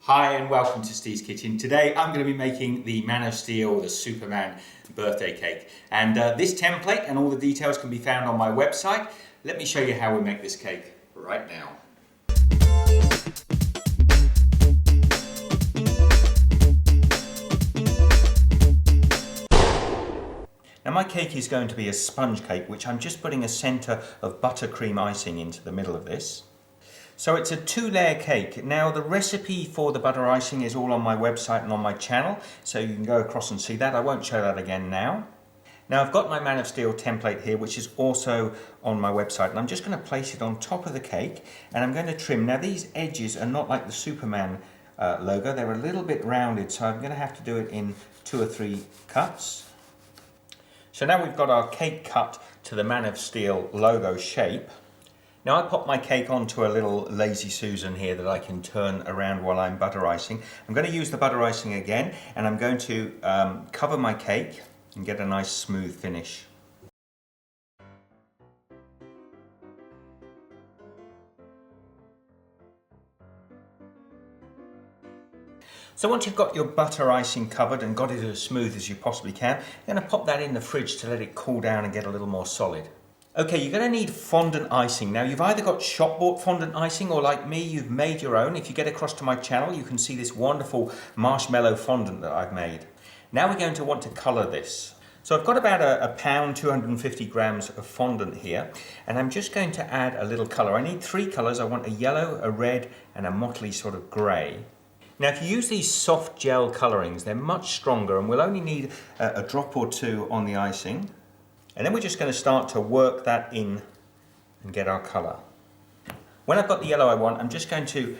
Hi and welcome to Steve's Kitchen. Today I'm going to be making the Man of Steel, the Superman birthday cake. And this template and all the details can be found on my website. Let me show you how we make this cake right now. Now my cake is going to be a sponge cake, which I'm just putting a centre of buttercream icing into the middle of this. So it's a 2-layer cake. Now the recipe for the butter icing is all on my website and on my channel, so you can go across and see that. I won't show that again now. Now I've got my Man of Steel template here, which is also on my website, and I'm just going to place it on top of the cake and I'm going to trim. Now these edges are not like the Superman logo, they're a little bit rounded, so I'm going to have to do it in 2 or 3 cuts. So now we've got our cake cut to the Man of Steel logo shape. Now I pop my cake onto a little Lazy Susan here that I can turn around while I'm butter icing. I'm going to use the butter icing again, and I'm going to cover my cake and get a nice smooth finish. So once you've got your butter icing covered and got it as smooth as you possibly can, you're going to pop that in the fridge to let it cool down and get a little more solid. Okay, you're going to need fondant icing. Now you've either got shop-bought fondant icing or like me, you've made your own. If you get across to my channel, you can see this wonderful marshmallow fondant that I've made. Now we're going to want to colour this. So I've got about a pound, 250 grams of fondant here, and I'm just going to add a little colour. I need 3 colours. I want a yellow, a red, and a motley sort of grey. Now if you use these soft gel colourings, they're much stronger, and we'll only need a drop or 2 on the icing. And then we're just going to start to work that in and get our colour. When I've got the yellow I want, I'm just going to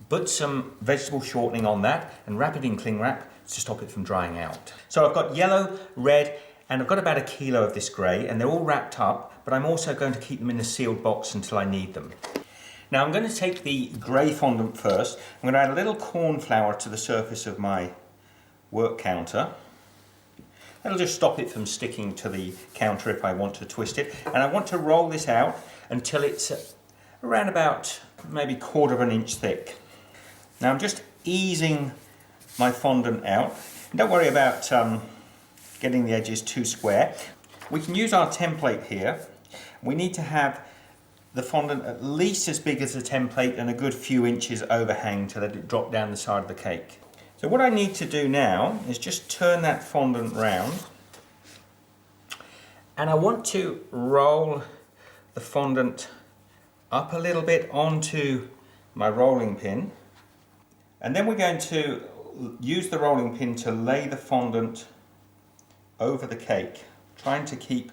put some vegetable shortening on that and wrap it in cling wrap to stop it from drying out. So I've got yellow, red, and I've got about 1 kilo of this grey, and they're all wrapped up, but I'm also going to keep them in a sealed box until I need them. Now I'm going to take the grey fondant first. I'm going to add a little corn flour to the surface of my work counter. That'll just stop it from sticking to the counter if I want to twist it. And I want to roll this out until it's around about maybe 1/4 of an inch thick. Now I'm just easing my fondant out. And don't worry about getting the edges too square. We can use our template here. We need to have the fondant at least as big as the template and a good few inches overhang to let it drop down the side of the cake. So what I need to do now is just turn that fondant round, and I want to roll the fondant up a little bit onto my rolling pin, and then we're going to use the rolling pin to lay the fondant over the cake, trying to keep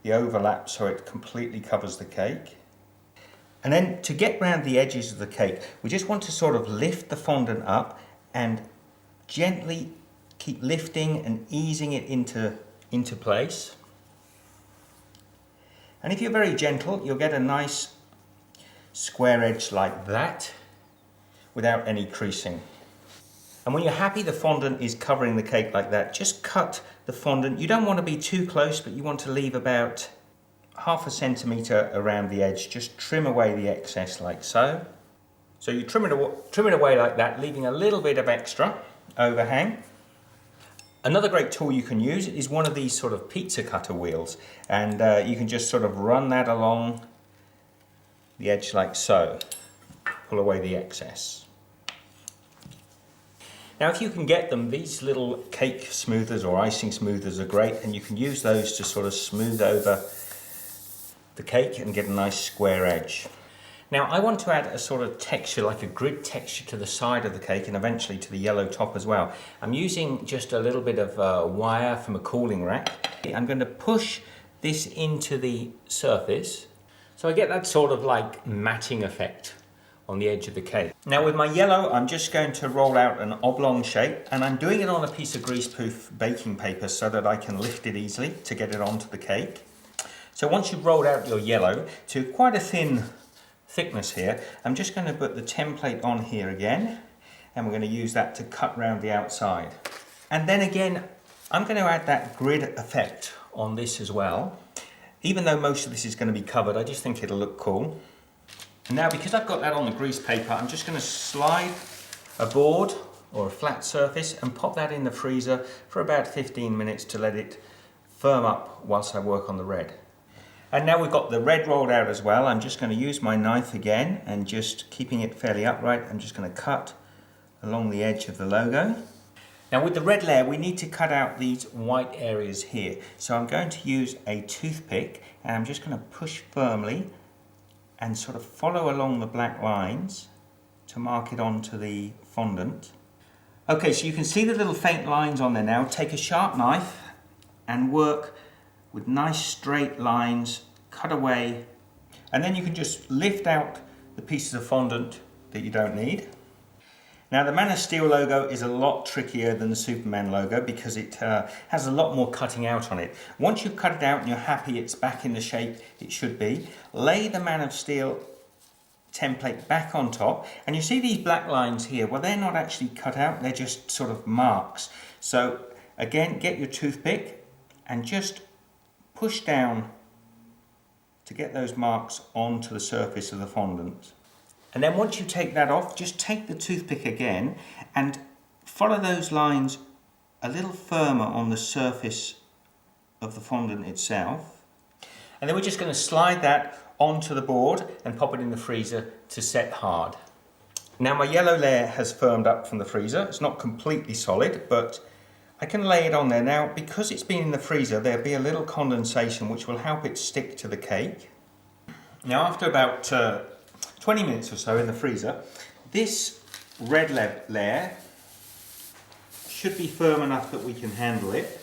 the overlap so it completely covers the cake. And then to get round the edges of the cake, we just want to sort of lift the fondant up and gently keep lifting and easing it into place. And if you're very gentle, you'll get a nice square edge like that without any creasing. And when you're happy the fondant is covering the cake like that, just cut the fondant. You don't want to be too close, but you want to leave about 1/2 centimetre around the edge. Just trim away the excess like so. So you trim it away like that, leaving a little bit of extra overhang. Another great tool you can use is one of these sort of pizza cutter wheels, and you can just sort of run that along the edge like so. Pull away the excess. Now if you can get them, these little cake smoothers or icing smoothers are great, and you can use those to sort of smooth over the cake and get a nice square edge. Now I want to add a sort of texture, like a grid texture to the side of the cake and eventually to the yellow top as well. I'm using just a little bit of wire from a cooling rack. I'm going to push this into the surface so I get that sort of like matting effect on the edge of the cake. Now with my yellow, I'm just going to roll out an oblong shape, and I'm doing it on a piece of greaseproof baking paper so that I can lift it easily to get it onto the cake. So once you've rolled out your yellow to quite a thin thickness here, I'm just going to put the template on here again, and we're going to use that to cut round the outside. And then again, I'm going to add that grid effect on this as well. Even though most of this is going to be covered, I just think it'll look cool. And now because I've got that on the grease paper, I'm just going to slide a board or a flat surface and pop that in the freezer for about 15 minutes to let it firm up whilst I work on the red. And now we've got the red rolled out as well. I'm just going to use my knife again and just keeping it fairly upright, I'm just going to cut along the edge of the logo. Now with the red layer we need to cut out these white areas here. So I'm going to use a toothpick and I'm just going to push firmly and sort of follow along the black lines to mark it onto the fondant. Okay, so you can see the little faint lines on there now. Take a sharp knife and work with nice straight lines, cut away, and then you can just lift out the pieces of fondant that you don't need. Now the Man of Steel logo is a lot trickier than the Superman logo because it has a lot more cutting out on it. Once you've cut it out and you're happy it's back in the shape it should be, lay the Man of Steel template back on top, and you see these black lines here, well they're not actually cut out, they're just sort of marks. So again, get your toothpick and just push down to get those marks onto the surface of the fondant. And then once you take that off, just take the toothpick again and follow those lines a little firmer on the surface of the fondant itself. And then we're just going to slide that onto the board and pop it in the freezer to set hard. Now my yellow layer has firmed up from the freezer. It's not completely solid, but I can lay it on there. Now, because it's been in the freezer, there'll be a little condensation which will help it stick to the cake. Now, after about 20 minutes or so in the freezer, this red layer should be firm enough that we can handle it.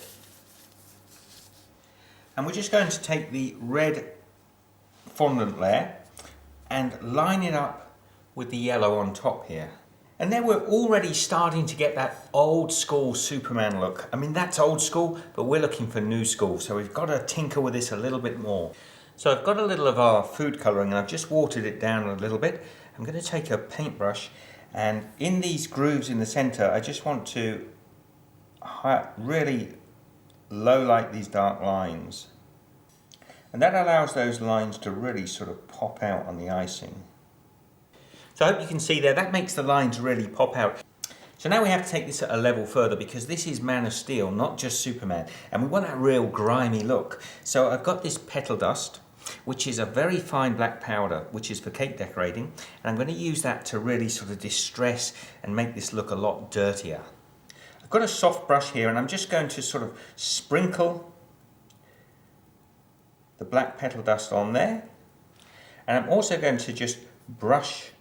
And we're just going to take the red fondant layer and line it up with the yellow on top here. And then we're already starting to get that old school Superman look. I mean, that's old school, but we're looking for new school. So we've got to tinker with this a little bit more. So I've got a little of our food colouring and I've just watered it down a little bit. I'm going to take a paintbrush and in these grooves in the centre, I just want to really low light these dark lines. And that allows those lines to really sort of pop out on the icing. So I hope you can see there, that makes the lines really pop out. So now we have to take this at a level further because this is Man of Steel, not just Superman. And we want that real grimy look. So I've got this petal dust, which is a very fine black powder, which is for cake decorating. And I'm going to use that to really sort of distress and make this look a lot dirtier. I've got a soft brush here and I'm just going to sort of sprinkle the black petal dust on there. And I'm also going to just brush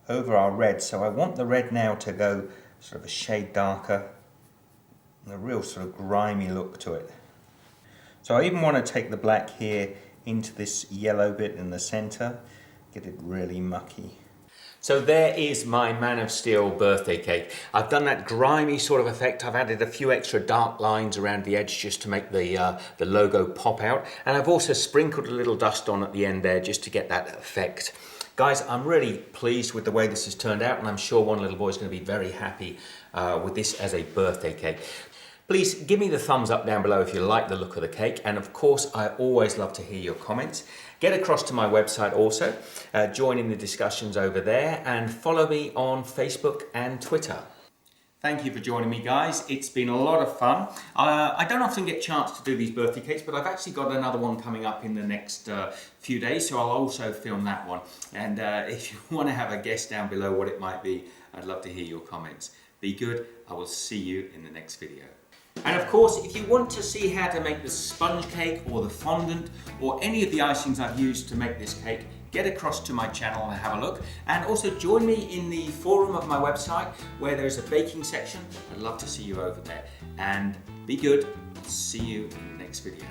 over our red, so I want the red now to go sort of a shade darker and a real sort of grimy look to it. So I even want to take the black here into this yellow bit in the centre, get it really mucky. So there is my Man of Steel birthday cake. I've done that grimy sort of effect. I've added a few extra dark lines around the edge just to make the logo pop out, and I've also sprinkled a little dust on at the end there just to get that effect. Guys, I'm really pleased with the way this has turned out, and I'm sure one little boy is going to be very happy with this as a birthday cake. Please give me the thumbs up down below if you like the look of the cake, and of course I always love to hear your comments. Get across to my website also, join in the discussions over there, and follow me on Facebook and Twitter. Thank you for joining me, guys. It's been a lot of fun. I don't often get a chance to do these birthday cakes, but I've actually got another one coming up in the next few days, so I'll also film that one. And if you want to have a guess down below what it might be, I'd love to hear your comments. Be good. I will see you in the next video. And of course, if you want to see how to make the sponge cake or the fondant or any of the icings I've used to make this cake, get across to my channel and have a look. And also join me in the forum of my website where there's a baking section. I'd love to see you over there. And be good. I'll see you in the next video.